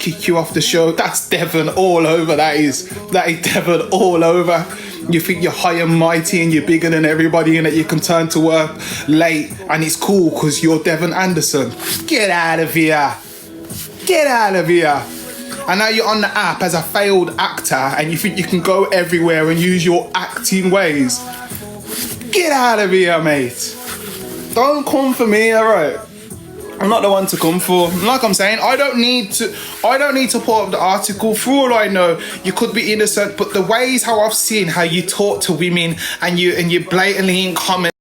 kick you off the show. That's Devon all over. That is Devon all over. You think you're high and mighty and you're bigger than everybody and that you can turn to work late and it's cool because you're Devon Anderson. Get out of here. Get out of here. And now you're on the app as a failed actor and you think you can go everywhere and use your acting ways. Get out of here, mate. Don't come for me, alright? I'm not the one to come for. Like I'm saying, I don't need to put up the article. For all I know, you could be innocent, but the ways how I've seen how you talk to women and you blatantly in comments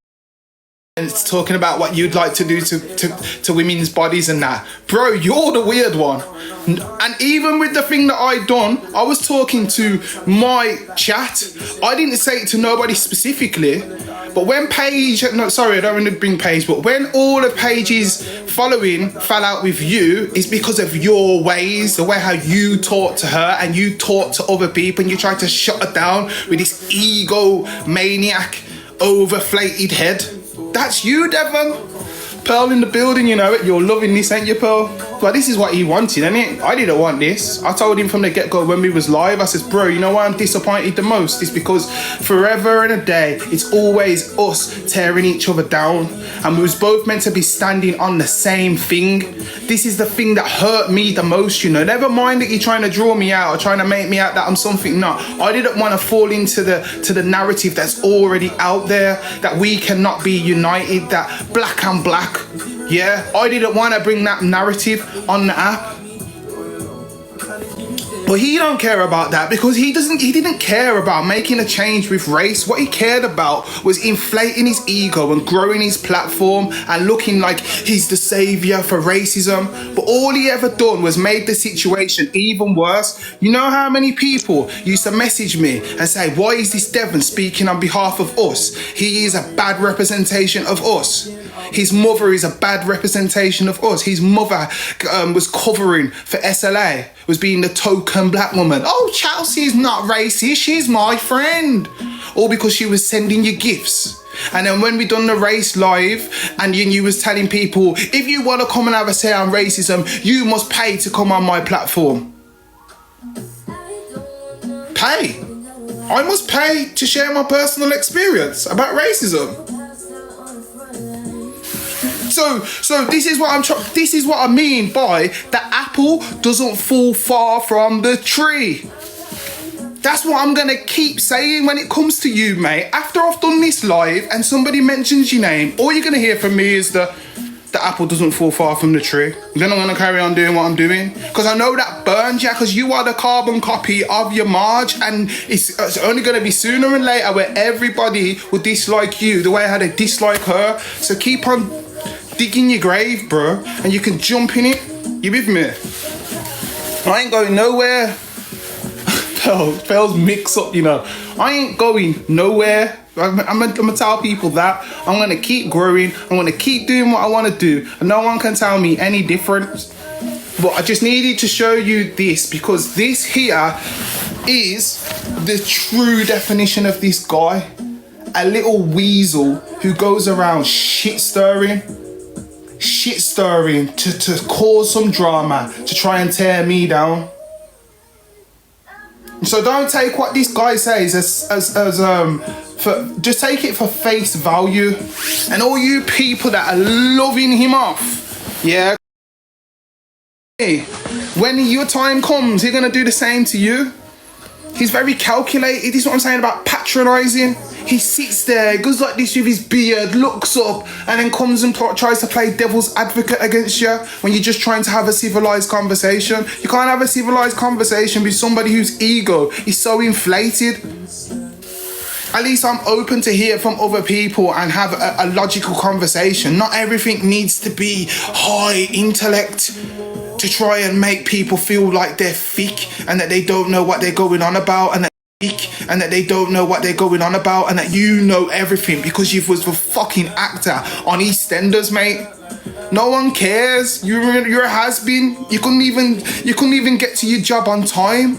talking about what you'd like to do to women's bodies and that. Bro, you're the weird one. And even with the thing that I done, I was talking to my chat. I didn't say it to nobody specifically. But when Paige, no, sorry, I don't want to bring Paige, but when all of Paige's following fell out with you, it's because of your ways, the way how you talk to her and you talk to other people and you try to shut her down with this ego maniac, overflated head. That's you, Devon. Pearl in the building, you know it. You're loving this, ain't you, Pearl? But this is what he wanted, ain't it? I didn't want this. I told him from the get-go when we was live, I says, bro, you know why I'm disappointed the most? It's because forever and a day, it's always us tearing each other down. And we was both meant to be standing on the same thing. This is the thing that hurt me the most, you know. Never mind that you're trying to draw me out or trying to make me out that I'm something not. I didn't want to fall into the narrative that's already out there, that we cannot be united, that black and black. Yeah, I didn't want to bring that narrative on the app. But he don't care about that because he didn't care about making a change with race. What he cared about was inflating his ego and growing his platform and looking like he's the savior for racism. But all he ever done was made the situation even worse. You know how many people used to message me and say, why is this Devon speaking on behalf of us? He is a bad representation of us. His mother is a bad representation of us. His mother was covering for SLA, was being the token black woman. Oh, Chelsea's not racist, she's my friend. All because she was sending you gifts. And then when we done the race live and you was telling people, if you want to come and have a say on racism, you must pay to come on my platform. Pay. I must pay to share my personal experience about racism. So this is what I mean by the apple doesn't fall far from the tree. That's what I'm gonna keep saying when it comes to you, mate. After I've done this live and somebody mentions your name, all you're gonna hear from me is the apple doesn't fall far from the tree. Then I'm gonna carry on doing what I'm doing because I know that burns you, because you are the carbon copy of your Marge, and it's only gonna be sooner and later where everybody will dislike you the way how they dislike her. So keep on digging your grave, bro, and you can jump in it. You with me? I ain't going nowhere. Pearl's mix up, you know. I ain't going nowhere. I'm gonna tell people that. I'm gonna keep growing. I'm gonna keep doing what I want to do, and no one can tell me any different. But I just needed to show you this because this here is the true definition of this guy. A little weasel who goes around shit stirring to cause some drama, to try and tear me down. So don't take what this guy says just take it for face value. And all you people that are loving him off, yeah, when your time comes, he's gonna do the same to you. He's very calculated. This is what I'm saying about patronizing. He sits there, goes like this with his beard, looks up, and then comes and tries to play devil's advocate against you when you're just trying to have a civilized conversation. You can't have a civilized conversation with somebody whose ego is so inflated. At least I'm open to hear from other people and have a logical conversation. Not everything needs to be high intellect to try and make people feel like they're thick and that they don't know what they're going on about, and that they don't know what they're going on about, and that you know everything because you was a fucking actor on EastEnders, mate. No one cares. You're a has-been. You couldn't even get to your job on time.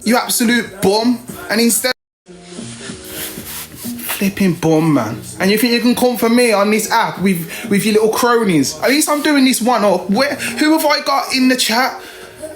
You absolute bum. And instead, flipping bum, man. And you think you can come for me on this app with your little cronies? At least I'm doing this one up. Who have I got in the chat?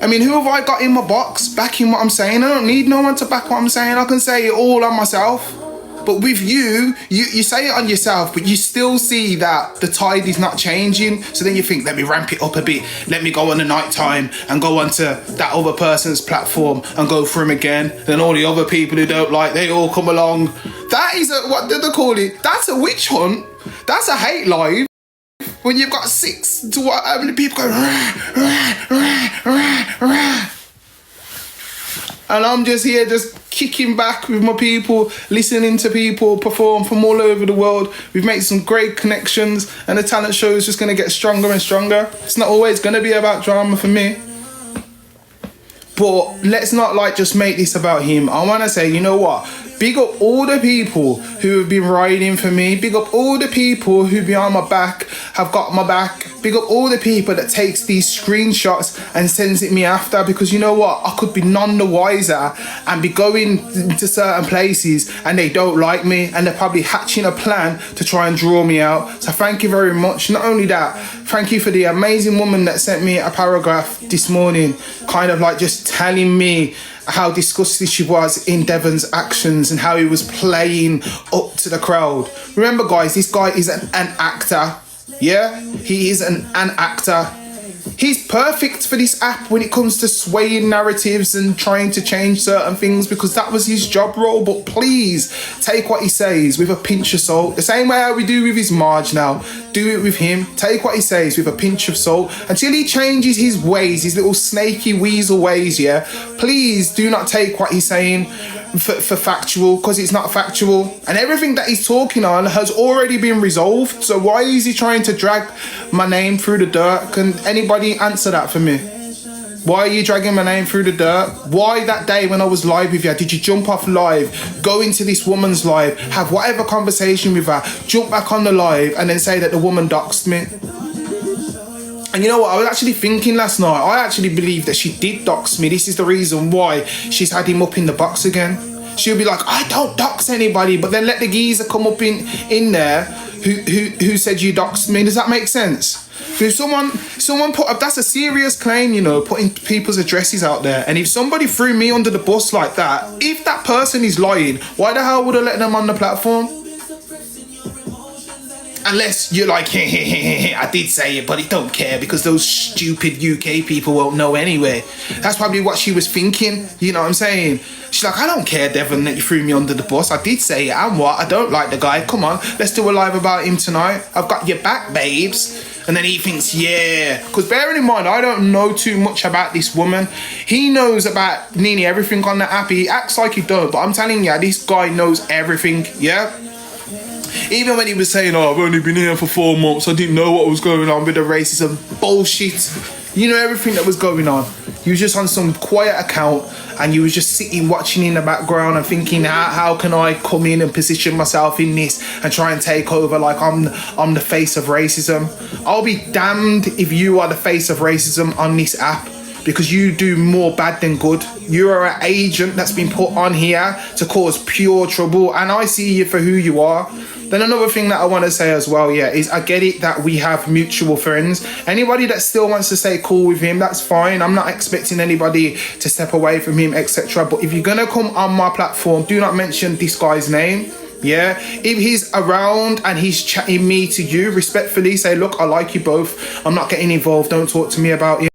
I mean, who have I got in my box backing what I'm saying? I don't need no one to back what I'm saying. I can say it all on myself. But with you say it on yourself, but you still see that the tide is not changing. So then you think, let me ramp it up a bit. Let me go on the night time and go onto that other person's platform and go for him again. Then all the other people who don't like, they all come along. That is what do they call it? That's a witch hunt. That's a hate live. When you've got 6 to what, how many people go, rah, rah, rah, rah, rah. And I'm just here just kicking back with my people, listening to people perform from all over the world. We've made some great connections and the talent show is just going to get stronger and stronger. It's not always going to be about drama for me. But let's not like just make this about him. I want to say, you know what? Big up all the people who have been riding for me. Big up all the people who behind my back have got my back. Big up all the people that takes these screenshots and sends it me after, because you know what? I could be none the wiser and be going to certain places and they don't like me and they're probably hatching a plan to try and draw me out. So thank you very much. Not only that, thank you for the amazing woman that sent me a paragraph this morning, kind of like just telling me how disgusted she was in Devon's actions and how he was playing up to the crowd. Remember guys, this guy is an actor. Yeah, he is an actor. He's perfect for this app when it comes to swaying narratives and trying to change certain things, because that was his job role. But please take what he says with a pinch of salt. The same way how we do with his Marge now. Do it with him. Take what he says with a pinch of salt until he changes his ways, his little snaky weasel ways, yeah? Please do not take what he's saying for factual, because it's not factual. And everything that he's talking on has already been resolved. So why is he trying to drag my name through the dirt? Can anybody answer that for me? Why are you dragging my name through the dirt? Why that day when I was live with you, did you jump off live, go into this woman's live, have whatever conversation with her, jump back on the live and then say that the woman doxed me? And you know what, I was actually thinking last night, I actually believe that she did dox me. This is the reason why she's had him up in the box again. She'll be like, I don't dox anybody, but then let the geezer come up in there who said you doxed me. Does that make sense? If someone put up, that's a serious claim, you know, putting people's addresses out there. And if somebody threw me under the bus like that, if that person is lying, why the hell would I let them on the platform? Unless you're like, I did say it, but I don't care because those stupid UK people won't know anyway. That's probably what she was thinking, you know what I'm saying? She's like, I don't care, Devon, that you threw me under the bus. I did say it, and what? I don't like the guy. Come on, let's do a live about him tonight. I've got your back, babes. And then he thinks, yeah. Because bearing in mind, I don't know too much about this woman. He knows about nearly everything on the app. He acts like he don't, but I'm telling you, this guy knows everything, yeah? Even when he was saying, oh, I've only been here for 4 months, I didn't know what was going on with the racism bullshit. You know everything that was going on. You was just on some quiet account and you was just sitting watching in the background and thinking, how can I come in and position myself in this and try and take over like I'm the face of racism. I'll be damned if you are the face of racism on this app, because you do more bad than good. You are an agent that's been put on here to cause pure trouble, and I see you for who you are. Then another thing that I want to say as well, yeah, is I get it that we have mutual friends. Anybody that still wants to stay cool with him, that's fine. I'm not expecting anybody to step away from him, etc. But if you're going to come on my platform, do not mention this guy's name. Yeah, if he's around and he's chatting me to you, respectfully say, look, I like you both. I'm not getting involved. Don't talk to me about it.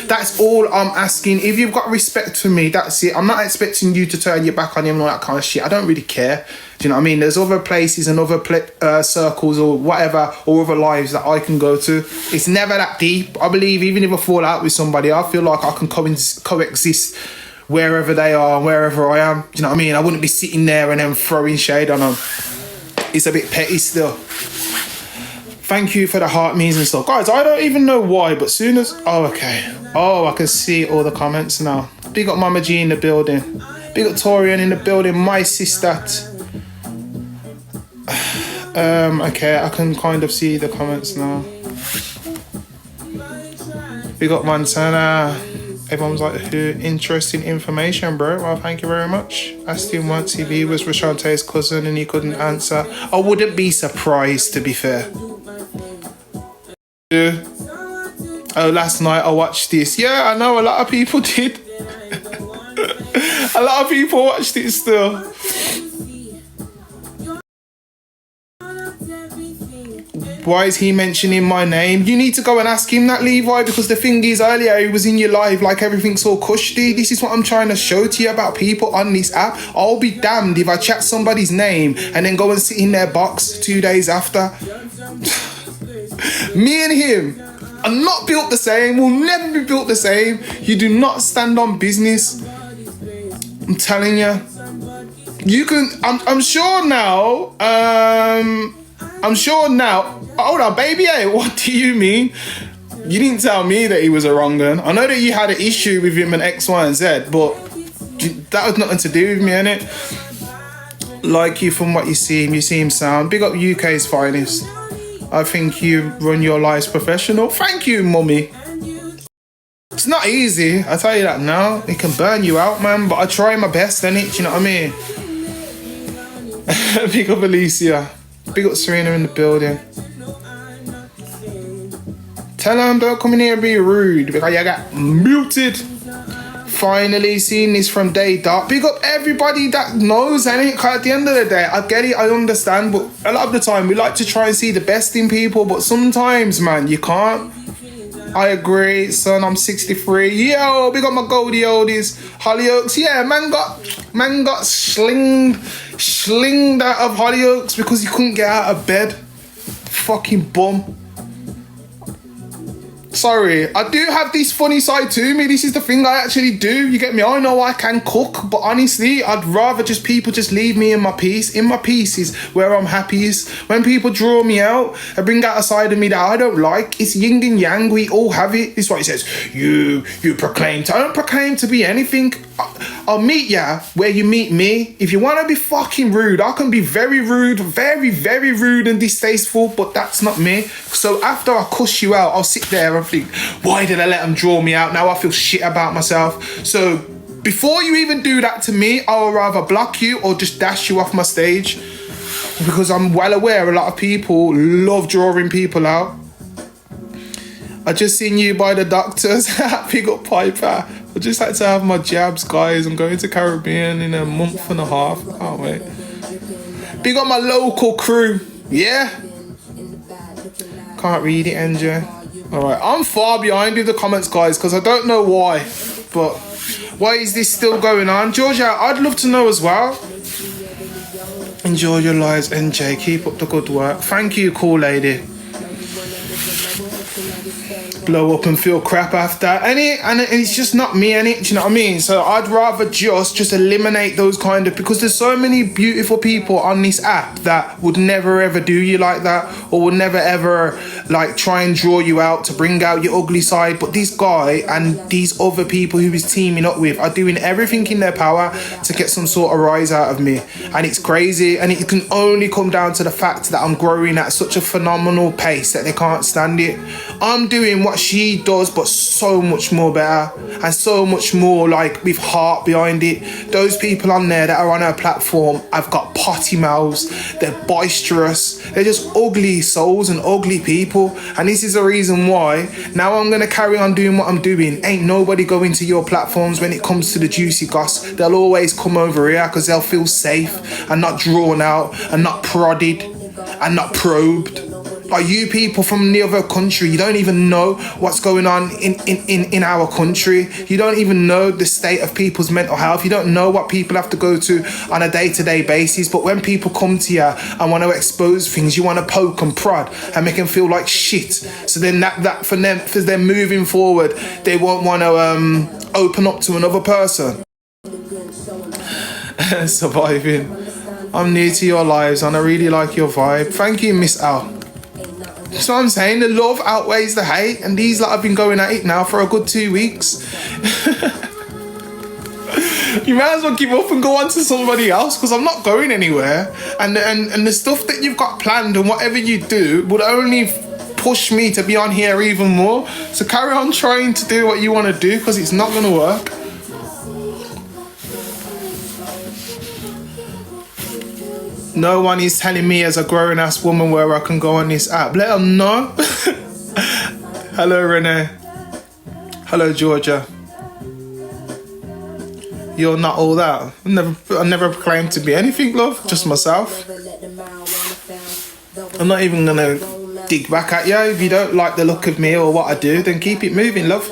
That's all I'm asking. If you've got respect for me, that's it. I'm not expecting you to turn your back on him and all that kind of shit. I don't really care. Do you know what I mean? There's other places and other circles or whatever, or other lives that I can go to. It's never that deep. I believe even if I fall out with somebody, I feel like I can coexist wherever they are and wherever I am. Do you know what I mean? I wouldn't be sitting there and then throwing shade on them. It's a bit petty still. Thank you for the heart means and stuff. Guys, I don't even know why, but soon as... Oh, okay. Oh, I can see all the comments now. Big up Mama G in the building. Big up Torian in the building. My sister. Okay, I can kind of see the comments now. Big up Montana. Everyone's like, who? Interesting information, bro. Well, thank you very much. Asked him once if he was Rashante's cousin and he couldn't answer. I wouldn't be surprised, to be fair. Oh, last night I watched this. Yeah, I know a lot of people did. A lot of people watched it still. Why is he mentioning my name? You need to go and ask him that, Levi, because the thing is, earlier he was in your live like everything's all cushy. This is what I'm trying to show to you about people on this app. I'll be damned if I chat somebody's name and then go and sit in their box 2 days after. Me and him are not built the same. We'll never be built the same. You do not stand on business. I'm telling you. You can. I'm sure now. I'm sure now. Hold on, baby. Hey, what do you mean? You didn't tell me that he was a wrong gun. I know that you had an issue with him and X, Y, and Z, but that was nothing to do with me, innit? Like you from what you see him sound. Big up UK's finest. I think you run your lives professional. Thank you, mummy. It's not easy, I tell you that now. It can burn you out, man, but I try my best, innit? Do you know what I mean? Big up Alicia. Big up Serena in the building. Tell them don't come in here and be rude because you got muted. Finally seeing this from day dot. Big up everybody that knows, innit? Cause at the end of the day, I get it, I understand, but a lot of the time we like to try and see the best in people, but sometimes, man, you can't. I agree, son. I'm 63. Yo, big up my Goldie oldies, Hollyoaks. Yeah, man got slinged out of Hollyoaks because he couldn't get out of bed. Fucking bum. Sorry, I do have this funny side to me. This is the thing I actually do. You get me? I know I can cook, but honestly, I'd rather just people just leave me in my peace. In my peace is where I'm happiest. When people draw me out and bring out a side of me that I don't like, it's yin and yang. We all have it. This is what he says. You proclaim. I don't proclaim to be anything. I'll meet ya where you meet me. If you want to be fucking rude, I can be very rude, very, very rude and distasteful, but that's not me. So after I cuss you out, I'll sit there and think, why did I let them draw me out? Now I feel shit about myself. So before you even do that to me, I'll rather block you or just dash you off my stage, because I'm well aware a lot of people love drawing people out. I just seen you by the doctors. Big up Piper. I just had to have my jabs, guys. I'm going to Caribbean in a month and a half. I can't wait. Big up my local crew. Yeah? Can't read it, NJ. Alright, I'm far behind with the comments, guys, because I don't know why. But why is this still going on? Georgia, I'd love to know as well. Enjoy your lives, NJ. Keep up the good work. Thank you, cool lady. Blow up and feel crap after, and it's just not me, do you know what I mean? So I'd rather just eliminate those kind of, because there's so many beautiful people on this app that would never ever do you like that, or would never ever like try and draw you out to bring out your ugly side. But this guy and these other people who he's teaming up with are doing everything in their power to get some sort of rise out of me, and it's crazy. And it can only come down to the fact that I'm growing at such a phenomenal pace that they can't stand it. I'm doing what she does, but so much more better, and so much more like with heart behind it. Those people on there that are on her platform have got potty mouths, they're boisterous, they're just ugly souls and ugly people. And this is the reason why now I'm gonna carry on doing what I'm doing. Ain't nobody going to your platforms when it comes to the juicy goss. They'll always come over here because they'll feel safe and not drawn out and not prodded and not probed. Like you people from the other country, you don't even know what's going on in our country. You don't even know the state of people's mental health. You don't know what people have to go to on a day-to-day basis. But when people come to you and want to expose things, you want to poke and prod and make them feel like shit. So then that for them moving forward, they won't want to open up to another person. Surviving. I'm new to your lives and I really like your vibe. Thank you, Miss Al. That's what I'm saying. The love outweighs the hate, and these lot have been going at it now for a good 2 weeks. You might as well give up and go on to somebody else, because I'm not going anywhere. And the stuff that you've got planned and whatever you do would only push me to be on here even more. So carry on trying to do what you want to do, because it's not going to work. No one is telling me as a grown-ass woman where I can go on this app. Let them know. Hello, Renee. Hello, Georgia. You're not all that. I never claimed to be anything, love. Just myself. I'm not even gonna dig back at you. If you don't like the look of me or what I do, then keep it moving, love.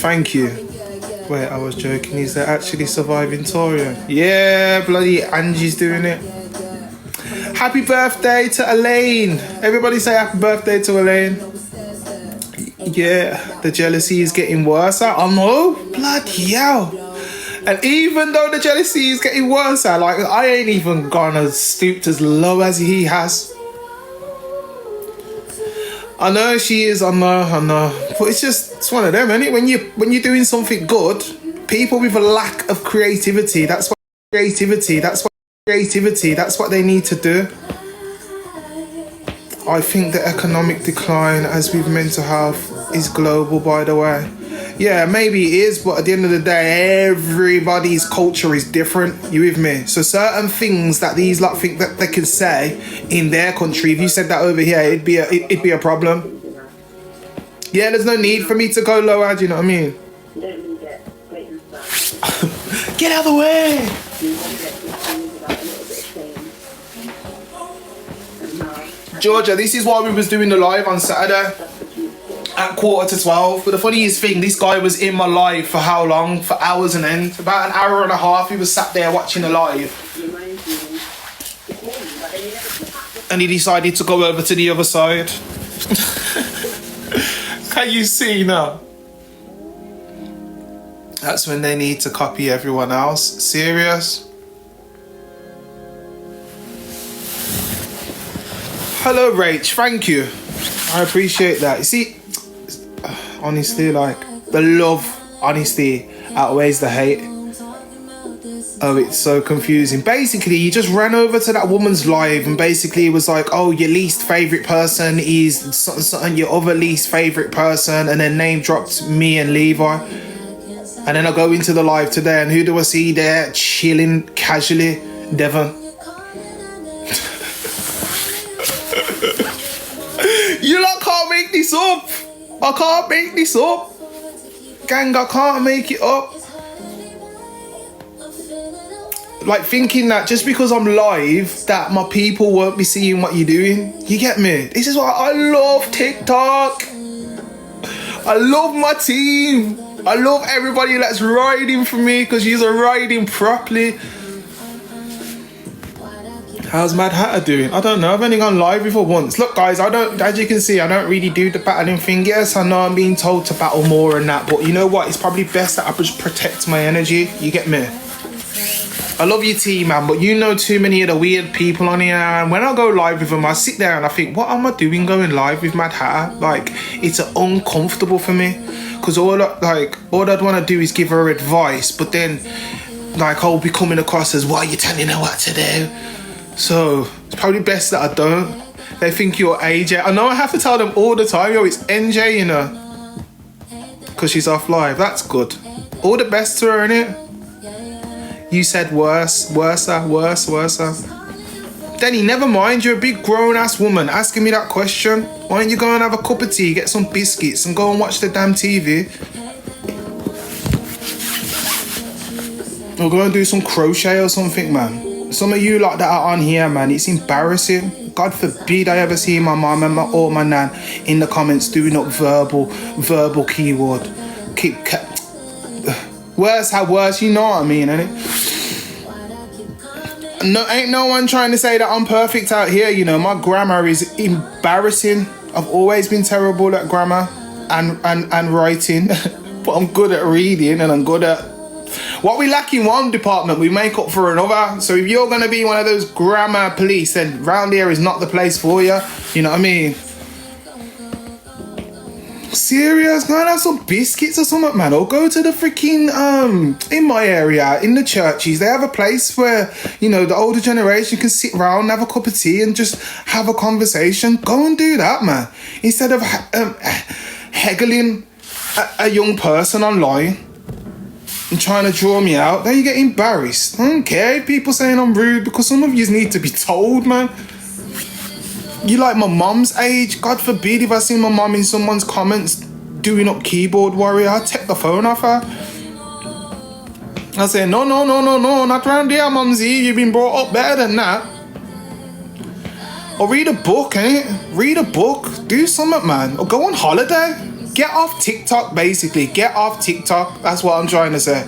Thank you. Wait, I was joking. Is there actually surviving Torian? Yeah, bloody Angie's doing it. Happy birthday to Elaine. Everybody say happy birthday to Elaine. Yeah, the jealousy is getting worse. I know. Bloody hell. And even though the jealousy is getting worse, like, I ain't even gonna stoop as low as he has. I know she is, I know. But it's one of them, isn't it? When you're doing something good, people with a lack of creativity, that's what they need to do. I think the economic decline, as with mental health, is global, by the way. Yeah, maybe it is, but at the end of the day, everybody's culture is different. You with me? So certain things that these lot think that they can say in their country, if you said that over here, it'd be a problem. Yeah, there's no need for me to go lower. Do you know what I mean? Get out of the way. Georgia, this is why we was doing the live on Saturday at 11:45. But the funniest thing, this guy was in my live for how long? For hours and end. About an hour and a half he was sat there watching the live. And he decided to go over to the other side. Can you see now? That's when they need to copy everyone else. Serious? Hello, Rach. Thank you. I appreciate that. You see, honestly, like, the love, honesty, outweighs the hate. Oh, it's so confusing. Basically, you just ran over to that woman's live and basically was like, oh, your least favourite person is something, your other least favourite person, and then name dropped me and Levi. And then I go into the live today, and who do I see there chilling casually? Devon. You lot can't make this up. I can't make this up. Gang, I can't make it up. Like, thinking that just because I'm live, that my people won't be seeing what you're doing. You get me? This is why I love TikTok. I love my team. I love everybody that's riding for me, because you're riding properly. How's Mad Hatter doing? I don't know. I've only gone live before once. Look, guys, as you can see, I don't really do the battling thing. Yes, I know I'm being told to battle more and that, but you know what? It's probably best that I just protect my energy. You get me? I love your team, man, but you know too many of the weird people on here, and when I go live with them, I sit there and I think, what am I doing going live with Mad Hatter? Like, it's uncomfortable for me, because all I'd want to do is give her advice, but then, like, I'll be coming across as, why are you telling her what to do? So it's probably best that I don't. They think you're AJ. I know I have to tell them all the time, yo, it's NJ, you know, because she's off live. That's good. All the best to her, innit? You said worse. Denny, never mind. You're a big grown-ass woman asking me that question. Why don't you go and have a cup of tea, get some biscuits, and go and watch the damn TV? Or go and do some crochet or something, man. Some of you lot that are on here, man, it's embarrassing. God forbid I ever see my mum and or my nan in the comments doing up verbal keyword. Worse, how worse, you know what I mean, innit? No, ain't no one trying to say that I'm perfect out here, you know. My grammar is embarrassing. I've always been terrible at grammar and writing, but I'm good at reading, and I'm good at... What we lack in one department, we make up for another. So if you're going to be one of those grammar police, then round here is not the place for you. You know what I mean? Serious? Go and have some biscuits or something, man. Or go to the freaking, in my area, in the churches, they have a place where, you know, the older generation can sit around, have a cup of tea and just have a conversation. Go and do that, man. Instead of haggling a young person online and trying to draw me out, then you get embarrassed. I don't care if people saying I'm rude, because some of you need to be told, man. You like my mum's age? God forbid if I see my mum in someone's comments doing up keyboard warrior, I'll take the phone off her. I say, no, not round here, mumsy. You've been brought up better than that. Or read a book, innit? Read a book. Do something, man. Or go on holiday. Get off TikTok, basically. Get off TikTok. That's what I'm trying to say.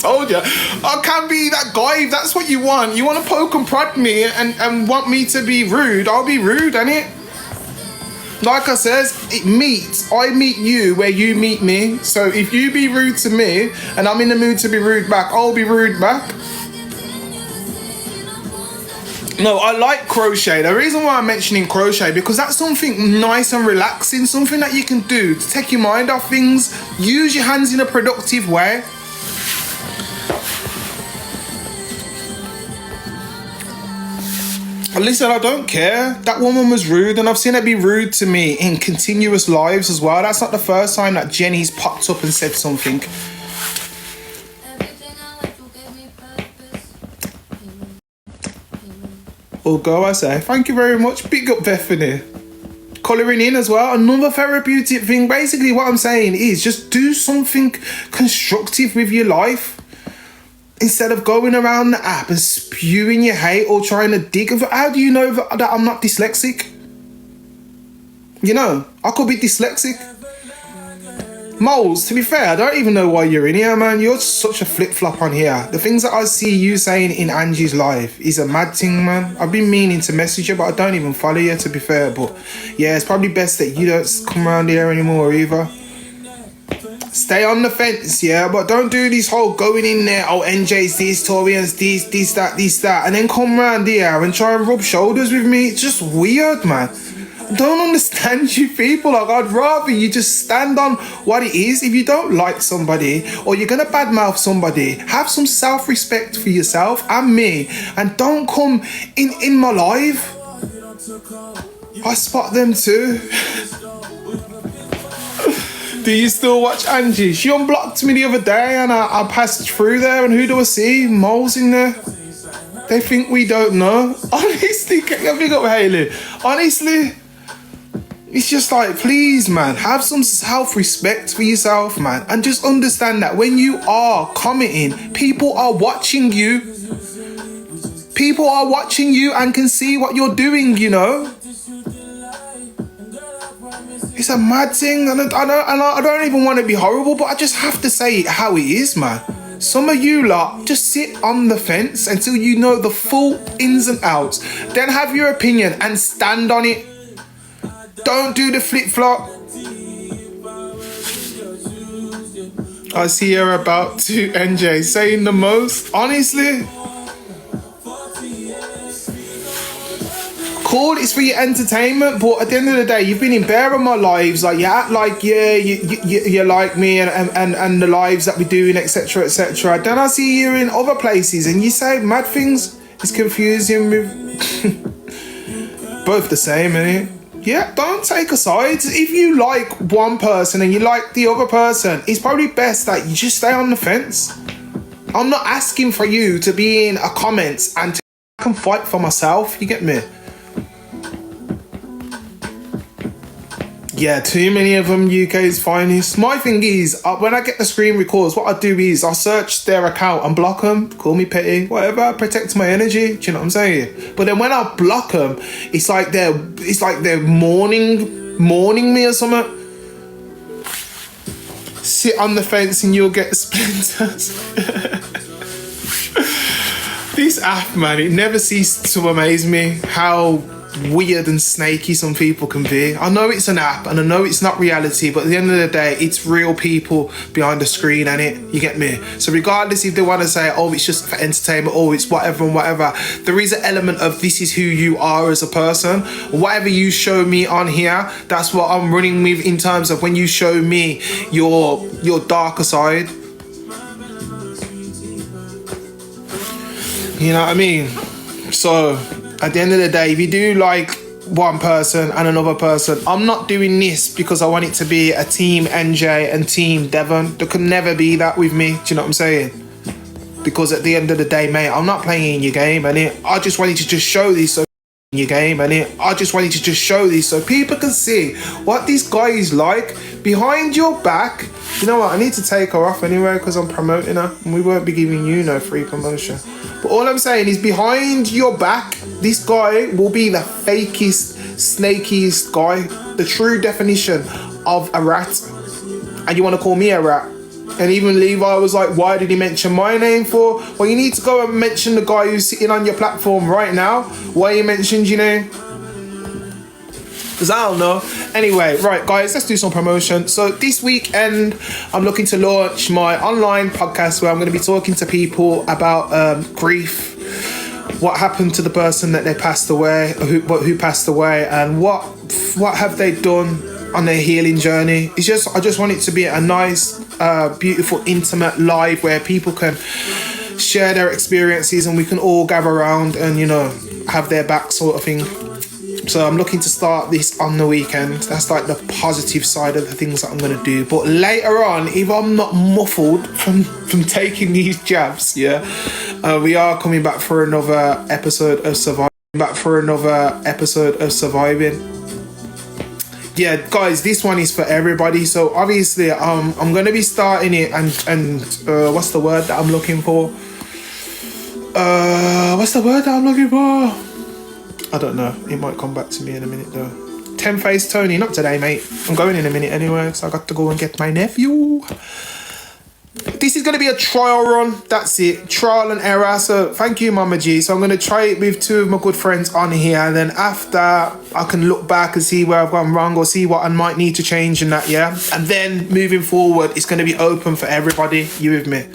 Told you. I can't be that guy if that's what you want. You want to poke and prod me and want me to be rude. I'll be rude, innit? Like I says, I meet you where you meet me. So if you be rude to me and I'm in the mood to be rude back, I'll be rude back. No, I like crochet. The reason why I'm mentioning crochet, because that's something nice and relaxing, something that you can do to take your mind off things. Use your hands in a productive way. Listen, I don't care. That woman was rude, and I've seen her be rude to me in continuous lives as well. That's not the first time that Jenny's popped up and said something. Or go, I say. Thank you very much. Big up Bethany. Colouring in as well. Another therapeutic thing. Basically, what I'm saying is just do something constructive with your life. Instead of going around the app and spewing your hate or trying to dig. How do you know that I'm not dyslexic? You know, I could be dyslexic. Moles, to be fair, I don't even know why you're in here, man. You're such a flip-flop on here. The things that I see you saying in Angie's live is a mad thing, man. I've been meaning to message you, but I don't even follow you, to be fair. But yeah, it's probably best that you don't come around here anymore either. Stay on the fence, yeah, but don't do this whole going in there, oh, NJ's this, Torian's this, that, and then come round here and try and rub shoulders with me. It's just weird, man. I don't understand you people. Like, I'd rather you just stand on what it is. If you don't like somebody or you're gonna badmouth somebody, have some self-respect for yourself and me, and don't come in my life. I spot them too. Do you still watch Angie? She unblocked me the other day and I passed through there, and who do I see? Moles in there. They think we don't know. Honestly, big up Haley. Honestly, it's just like, please, man, have some self-respect for yourself, man. And just understand that when you are commenting, people are watching you. People are watching you and can see what you're doing, you know? It's a mad thing, and I don't even want to be horrible, but I just have to say it how it is, man. Some of you lot just sit on the fence until you know the full ins and outs. Then have your opinion and stand on it. Don't do the flip-flop. I see you're about to, NJ, saying the most. Honestly, cool, it's for your entertainment, but at the end of the day, you've been in bare of my lives. Like, you act like, yeah, you like me and the lives that we're doing, etc, etc. Then I see you in other places and you say mad things. It's confusing with both the same, innit? Yeah, don't take a side. If you like one person and you like the other person, it's probably best that you just stay on the fence. I'm not asking for you to be in a comments and I can fight for myself, you get me? Yeah, too many of them, UK's finest. My thing is, when I get the screen records, what I do is I search their account and block them. Call me petty, whatever. Protect my energy. Do you know what I'm saying? But then when I block them, it's like they're mourning me or something. Sit on the fence and you'll get splinters. This app, man, it never ceases to amaze me how weird and snaky some people can be. I know it's an app and I know it's not reality, but at the end of the day, it's real people behind the screen, and you get me? So regardless if they want to say, oh, it's just for entertainment, or it's whatever and whatever, there is an element of this is who you are as a person. Whatever you show me on here, that's what I'm running with in terms of when you show me your darker side. You know what I mean? So at the end of the day, if you do like one person and another person, I'm not doing this because I want it to be a team NJ and team Devon. There could never be that with me. Do you know what I'm saying? Because at the end of the day, mate, I'm not playing your game, and I just wanted to just show this so your game, and I just wanted to just show this so people can see what this guy is like behind your back. You know what, I need to take her off anyway because I'm promoting her and we won't be giving you no free promotion. But all I'm saying is behind your back, this guy will be the fakest, snakiest guy, the true definition of a rat. And you want to call me a rat? And even Levi was like, why did he mention my name for? Well, you need to go and mention the guy who's sitting on your platform right now. Why you mentioned your name? Because I don't know. Anyway, right, guys, let's do some promotion. So this weekend, I'm looking to launch my online podcast where I'm going to be talking to people about grief, what happened to the person that they passed away, who passed away, and what have they done on their healing journey. I just want it to be a nice, beautiful, intimate live where people can share their experiences and we can all gather around and, you know, have their back sort of thing. So I'm looking to start this on the weekend. That's like the positive side of the things that I'm going to do. But later on, if I'm not muffled from taking these jabs, we are coming back for another episode of Surviving. Yeah, guys, this one is for everybody. So obviously, I'm going to be starting it and what's the word that I'm looking for? I don't know. It might come back to me in a minute though. 10-Face Tony, not today, mate. I'm going in a minute anyway, so I got to go and get my nephew. This is going to be a trial run. That's it. Trial and error. So thank you, Mama G. So I'm going to try it with two of my good friends on here. And then after, I can look back and see where I've gone wrong or see what I might need to change in that, yeah? And then moving forward, it's going to be open for everybody. You with me?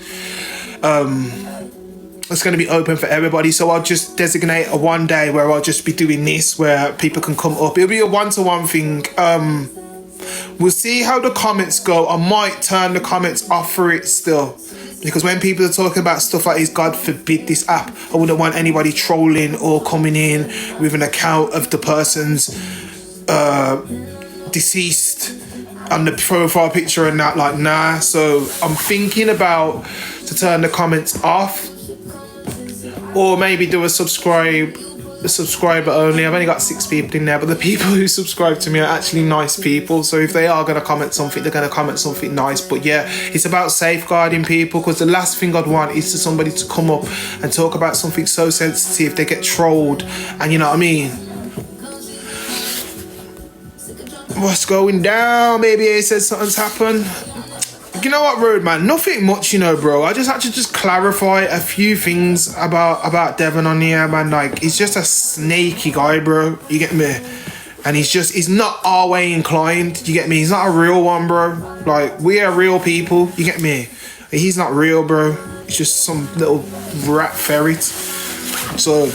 It's going to be open for everybody. So I'll just designate a one day where I'll just be doing this, where people can come up. It'll be a one-to-one thing. We'll see how the comments go. I might turn the comments off for it still, because when people are talking about stuff like this, God forbid this app, I wouldn't want anybody trolling or coming in with an account of the person's deceased on the profile picture and that, like, nah. So I'm thinking about to turn the comments off, or maybe do a subscriber only. I've only got 6 people in there, but the people who subscribe to me are actually nice people. So if they are going to comment something, they're going to comment something nice. But yeah, it's about safeguarding people, because the last thing I'd want is for somebody to come up and talk about something so sensitive, they get trolled, and you know what I mean? What's going down? Maybe he said something's happened. You know what, Roadman? Nothing much, you know, bro. I just had to clarify a few things about Devon on here, man. Like, he's just a snaky guy, bro. You get me? And he's not our way inclined. You get me? He's not a real one, bro. Like, we are real people. You get me? He's not real, bro. He's just some little rat ferret. So,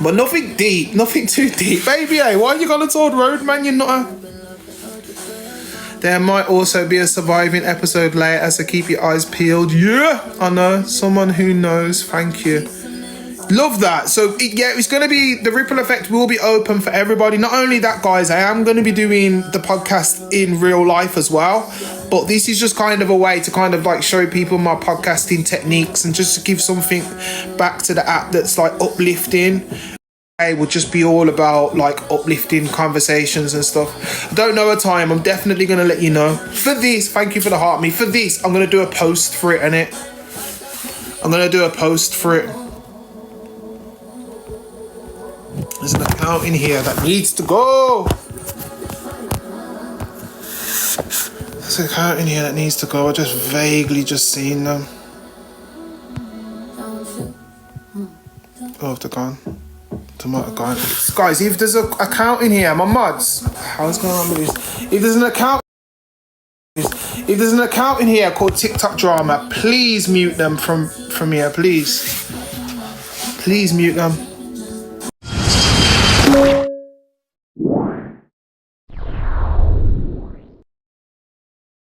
but nothing deep. Nothing too deep. Baby, hey, why you gonna told Roadman you're not a... There might also be a surviving episode later, so keep your eyes peeled. Yeah, I know. Someone who knows. Thank you. Love that. So, it's going to be... The ripple effect will be open for everybody. Not only that, guys, I am going to be doing the podcast in real life as well. But this is just kind of a way to kind of like show people my podcasting techniques and just to give something back to the app that's like uplifting. Will just be all about like uplifting conversations and stuff. I don't know a time. I'm definitely going to let you know. For this, thank you for the heart me. For this, I'm going to do a post for it, innit? I'm going to do a post for it. There's an account in here that needs to go. There's an account in here that needs to go. I just vaguely just seen them. Oh, they're gone. Guys, if there's an account in here, my mods, how's going on with this? If there's an account in here called TikTok Drama, please mute them from here, please mute them.